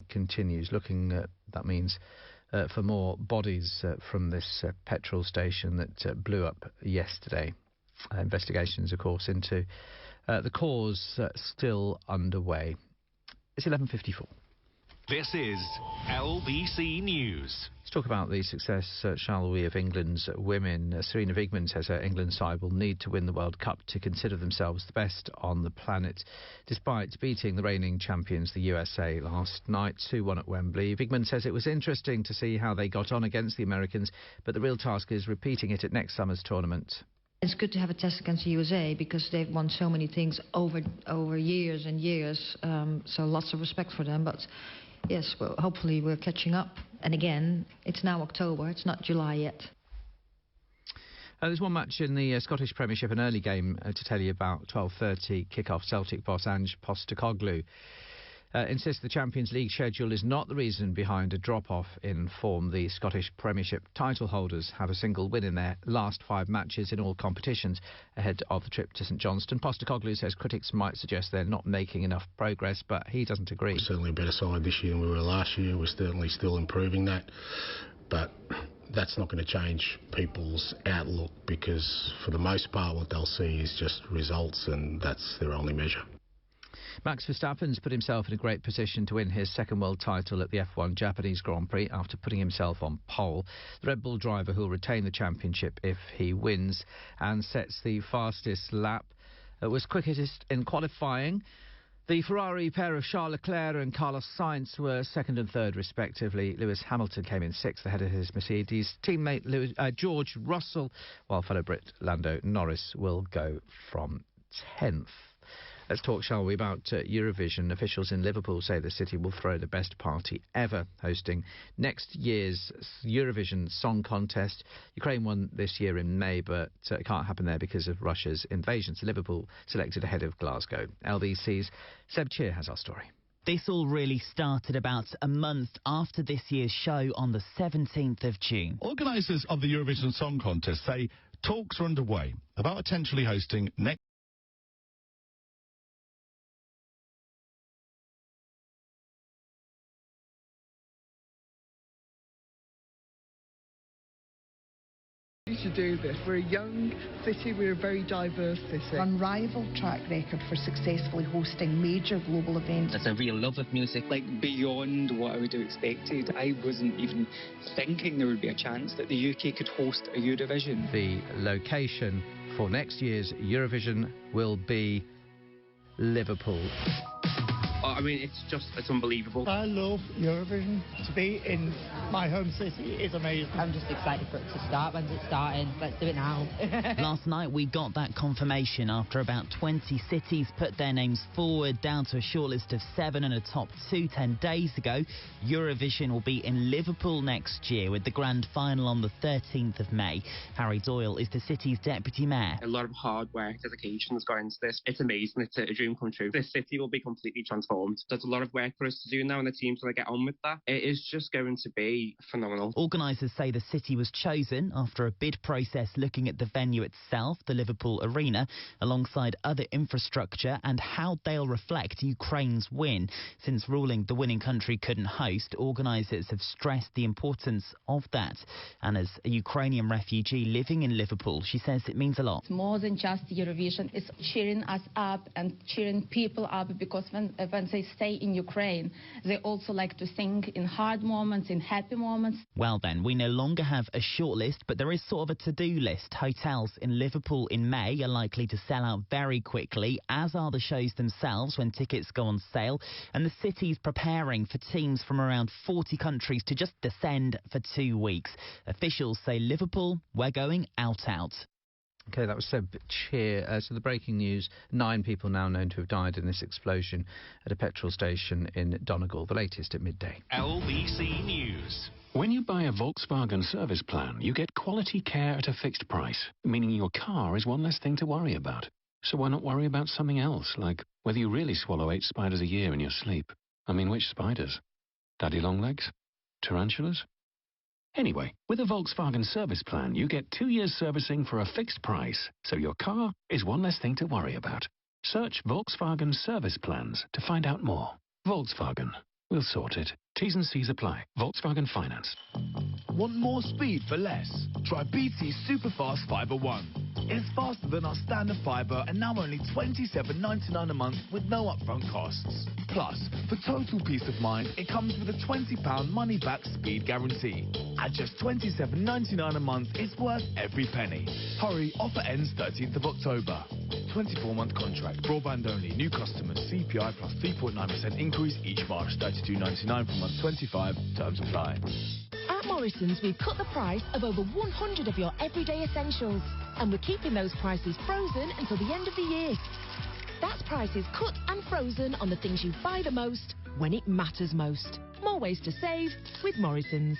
continues. That means for more bodies from this petrol station that blew up yesterday. Investigations, of course, into the cause still underway. It's 11:54. This is LBC News. Let's talk about the success, shall we, of England's women. Serena Wigman says her England side will need to win the World Cup to consider themselves the best on the planet, despite beating the reigning champions, the USA, last night 2-1 at Wembley. Wigman says it was interesting to see how they got on against the Americans, but the real task is repeating it at next summer's tournament. It's good to have a test against the USA because they've won so many things over years and years, so lots of respect for them. But yes, well, hopefully we're catching up. And again, it's now October, it's not July yet. There's one match in the Scottish Premiership, an early game to tell you about. 12:30 kick-off. Celtic boss Ange Postecoglou insists the Champions League schedule is not the reason behind a drop-off in form. The Scottish Premiership title holders have a single win in their last 5 matches in all competitions ahead of the trip to St Johnstone. Postecoglou says critics might suggest they're not making enough progress, but he doesn't agree. We're certainly a better side this year than we were last year. We're certainly still improving that, but that's not going to change people's outlook because for the most part what they'll see is just results, and that's their only measure. Max Verstappen's put himself in a great position to win his second world title at the F1 Japanese Grand Prix after putting himself on pole. The Red Bull driver, who will retain the championship if he wins and sets the fastest lap, was quickest in qualifying. The Ferrari pair of Charles Leclerc and Carlos Sainz were second and third, respectively. Lewis Hamilton came in sixth ahead of his Mercedes teammate George Russell, while fellow Brit Lando Norris will go from 10th. Let's talk, shall we, about Eurovision. Officials in Liverpool say the city will throw the best party ever, hosting next year's Eurovision Song Contest. Ukraine won this year in May, but it can't happen there because of Russia's invasion. So Liverpool selected ahead of Glasgow. LBC's Seb Cheer has our story. This all really started about a month after this year's show on the 17th of June. Organisers of the Eurovision Song Contest say talks are underway about potentially hosting next to do this. We're a young city, we're a very diverse city. Unrivaled track record for successfully hosting major global events. It's a real love of music, like beyond what I would have expected. I wasn't even thinking there would be a chance that the UK could host a Eurovision. The location for next year's Eurovision will be Liverpool. I mean, it's unbelievable. I love Eurovision. To be in my home city is amazing. I'm just excited for it to start. When's it starting? Let's do it now. Last night we got that confirmation after about 20 cities put their names forward, down to a shortlist of 7 and a top 2 10 days ago. Eurovision will be in Liverpool next year with the grand final on the 13th of May. Harry Doyle is the city's deputy mayor. A lot of hard work, dedication has gone into this. It's amazing. It's a dream come true. This city will be completely transformed. There's a lot of work for us to do now, and the team's going to get on with that. It is just going to be phenomenal. Organisers say the city was chosen after a bid process looking at the venue itself, the Liverpool Arena, alongside other infrastructure and how they'll reflect Ukraine's win. Since ruling the winning country couldn't host, organisers have stressed the importance of that. And as a Ukrainian refugee living in Liverpool, she says it means a lot. It's more than just Eurovision. It's cheering us up and cheering people up, because when they stay in Ukraine, they also like to sing in hard moments, in happy moments. Well then, we no longer have a shortlist, but there is sort of a to-do list. Hotels in Liverpool in May are likely to sell out very quickly, as are the shows themselves when tickets go on sale. And the city's preparing for teams from around 40 countries to just descend for 2 weeks. Officials say Liverpool, we're going out. OK, that was Seb Cheer. So the breaking news, 9 people now known to have died in this explosion at a petrol station in Donegal, the latest at midday. LBC News. When you buy a Volkswagen service plan, you get quality care at a fixed price, meaning your car is one less thing to worry about. So why not worry about something else, like whether you really swallow 8 spiders a year in your sleep? I mean, which spiders? Daddy longlegs? Tarantulas? Anyway, with a Volkswagen service plan, you get 2 years servicing for a fixed price, so your car is one less thing to worry about. Search Volkswagen service plans to find out more. Volkswagen. We'll sort it. T's and C's apply. Volkswagen Finance. Want more speed for less? Try BT's Superfast Fibre 1. It's faster than our standard fibre and now only £27.99 a month with no upfront costs. Plus, for total peace of mind, it comes with a £20 money-back speed guarantee. At just £27.99 a month, it's worth every penny. Hurry, offer ends 13th of October. 24-month contract, broadband only, new customers, CPI plus 3.9% increase each March, £32.99 for month 25, terms apply. At Morrison's, we've cut the price of over 100 of your everyday essentials. And we're keeping those prices frozen until the end of the year. That's prices cut and frozen on the things you buy the most, when it matters most. More ways to save with Morrison's.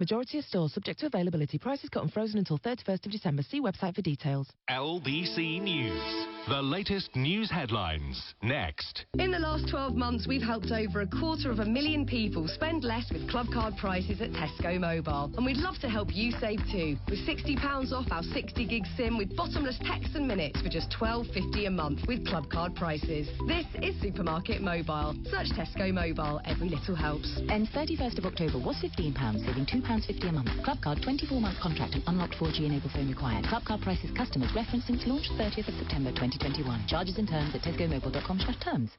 Majority of stores subject to availability. Prices cut and frozen until 31st of December. See website for details. LBC News. The latest news headlines. Next. In the last 12 months, we've helped over 250,000 people spend less with club card prices at Tesco Mobile. And we'd love to help you save too. With £60 off our 60 gig SIM with bottomless texts and minutes for just £12.50 a month with club card prices. This is Supermarket Mobile. Search Tesco Mobile. Every little helps. Ends 31st of October was £15, saving £2.50 a month. Club card 24-month contract and unlocked 4G enabled phone required. Club card prices customers referenced since launch 30th of September 2021. Charges and terms at tescomobile.com/terms.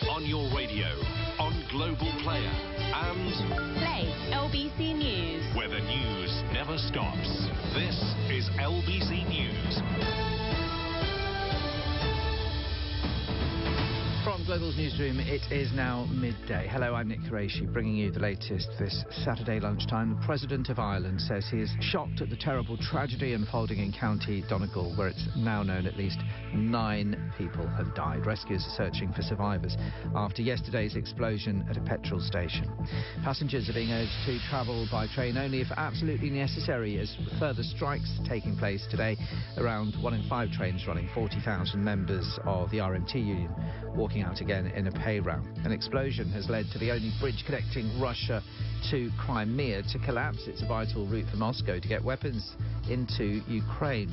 On your radio, on Global Player, and Play LBC News, where the news never stops. This is LBC News. From Global's newsroom, it is now midday. Hello, I'm Nick Qureshi, bringing you the latest this Saturday lunchtime. The President of Ireland says he is shocked at the terrible tragedy unfolding in County Donegal, where it's now known at least 9 people have died. Rescuers are searching for survivors after yesterday's explosion at a petrol station. Passengers are being urged to travel by train only if absolutely necessary, as further strikes taking place today. Around 1 in 5 trains running, 40,000 members of the RMT union walking out again in a pay round. An explosion has led to the only bridge connecting Russia to Crimea to collapse. It's a vital route for Moscow to get weapons into Ukraine.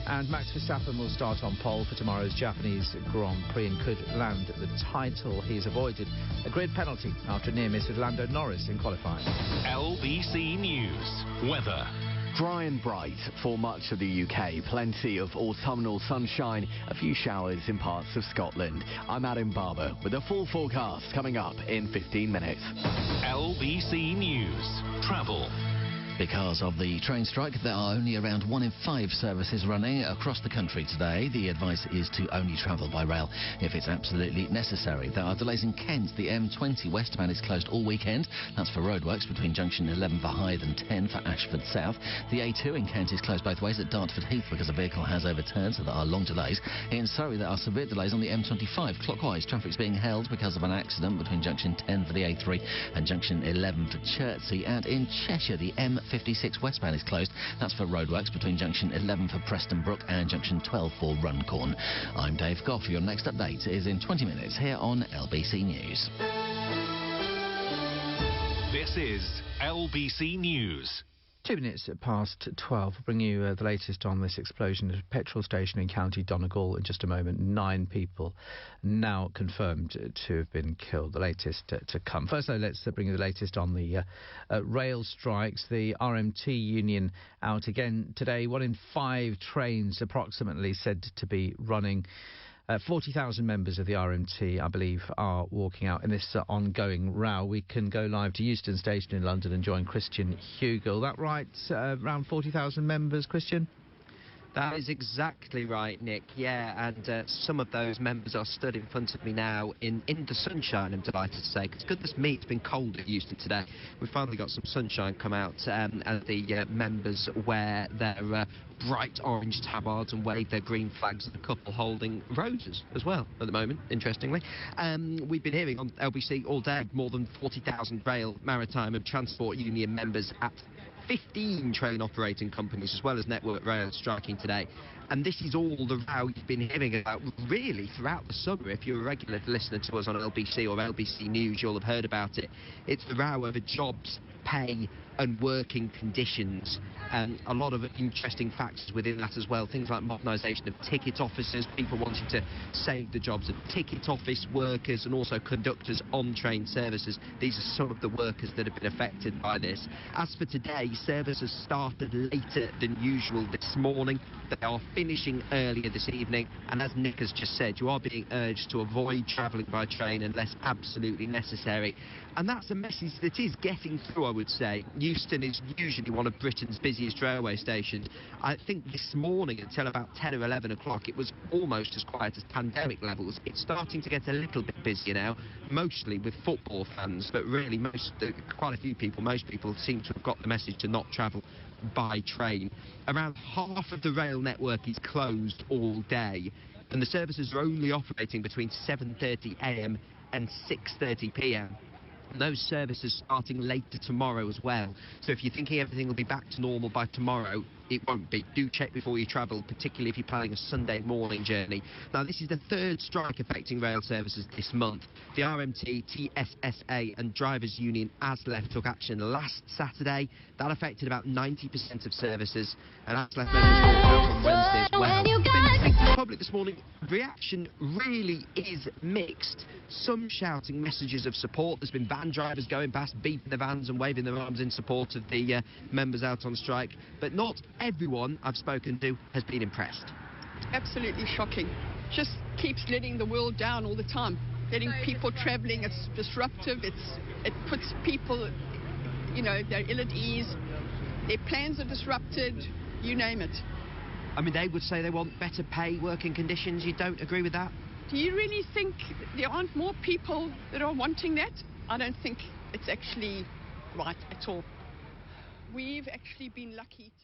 And Max Verstappen will start on pole for tomorrow's Japanese Grand Prix and could land the title. He's avoided a grid penalty after a near miss with Lando Norris in qualifying. LBC News. Weather. Dry and bright for much of the UK. Plenty of autumnal sunshine, a few showers in parts of Scotland. I'm Adam Barber with a full forecast coming up in 15 minutes. LBC News. Travel. Because of the train strike, there are only around 1 in 5 services running across the country today. The advice is to only travel by rail if it's absolutely necessary. There are delays in Kent. The M20 westbound is closed all weekend. That's for roadworks between junction 11 for Hythe and 10 for Ashford South. The A2 in Kent is closed both ways at Dartford Heath because a vehicle has overturned, so there are long delays. In Surrey, there are severe delays on the M25. Clockwise, traffic's being held because of an accident between junction 10 for the A3 and junction 11 for Chertsey. And in Cheshire, the M56 westbound is closed. That's for roadworks between junction 11 for Preston Brook and junction 12 for Runcorn. I'm Dave Goff. Your next update is in 20 minutes here on LBC News. This is LBC News. 2 minutes past 12. We'll bring you the latest on this explosion at a petrol station in County Donegal in just a moment. 9 people now confirmed to have been killed. The latest to come. First, though, let's bring you the latest on the rail strikes. The RMT union out again today. 1 in 5 trains approximately said to be running. 40,000 members of the RMT, I believe, are walking out in this ongoing row. We can go live to Euston Station in London and join Christian Hugel. That right? Around 40,000 members, Christian? That is exactly right, Nick. Yeah, and some of those members are stood in front of me now in the sunshine, I'm delighted to say, because goodness me, it's been cold at Euston today. We've finally got some sunshine come out, and the members wear their bright orange tabards and wave their green flags, and a couple holding roses as well at the moment, interestingly. We've been hearing on LBC all day more than 40,000 rail, maritime and transport union members at 15 train operating companies as well as Network Rail striking today. And this is all the row you've been hearing about really throughout the summer. If you're a regular listener to us on LBC or LBC News, you'll have heard about it. It's the row over jobs, pay and working conditions, and a lot of interesting factors within that as well. Things like modernisation of ticket officers, people wanting to save the jobs of ticket office workers and also conductors on train services. These are some of the workers that have been affected by this. As for today, services started later than usual this morning. They are finishing earlier this evening, and as Nick has just said, you are being urged to avoid travelling by train unless absolutely necessary. And that's a message that is getting through, I would say. Euston is usually one of Britain's busiest railway stations. I think this morning until about 10 or 11 o'clock it was almost as quiet as pandemic levels. It's starting to get a little bit busier now, mostly with football fans, but really quite a few people, most people seem to have got the message to not travel by train. Around half of the rail network is closed all day, and the services are only operating between 7:30 a.m. and 6:30 p.m. Those services starting later tomorrow as well. So if you're thinking everything will be back to normal by tomorrow, it won't be. Do check before you travel, particularly if you're planning a Sunday morning journey. Now, this is the third strike affecting rail services this month. The RMT, TSSA and Drivers' Union ASLEF took action last Saturday. That affected about 90% of services, and ASLEF members walked out on Wednesday as well. The public this morning, reaction really is mixed. Some shouting messages of support. There's been van drivers going past, beeping the vans and waving their arms in support of the members out on strike, but not everyone I've spoken to has been impressed. Absolutely shocking. Just keeps letting the world down all the time. Letting people travelling, it's disruptive. It puts people, you know, they're ill at ease. Their plans are disrupted. You name it. I mean, they would say they want better pay, working conditions. You don't agree with that? Do you really think there aren't more people that are wanting that? I don't think it's actually right at all. We've actually been lucky today.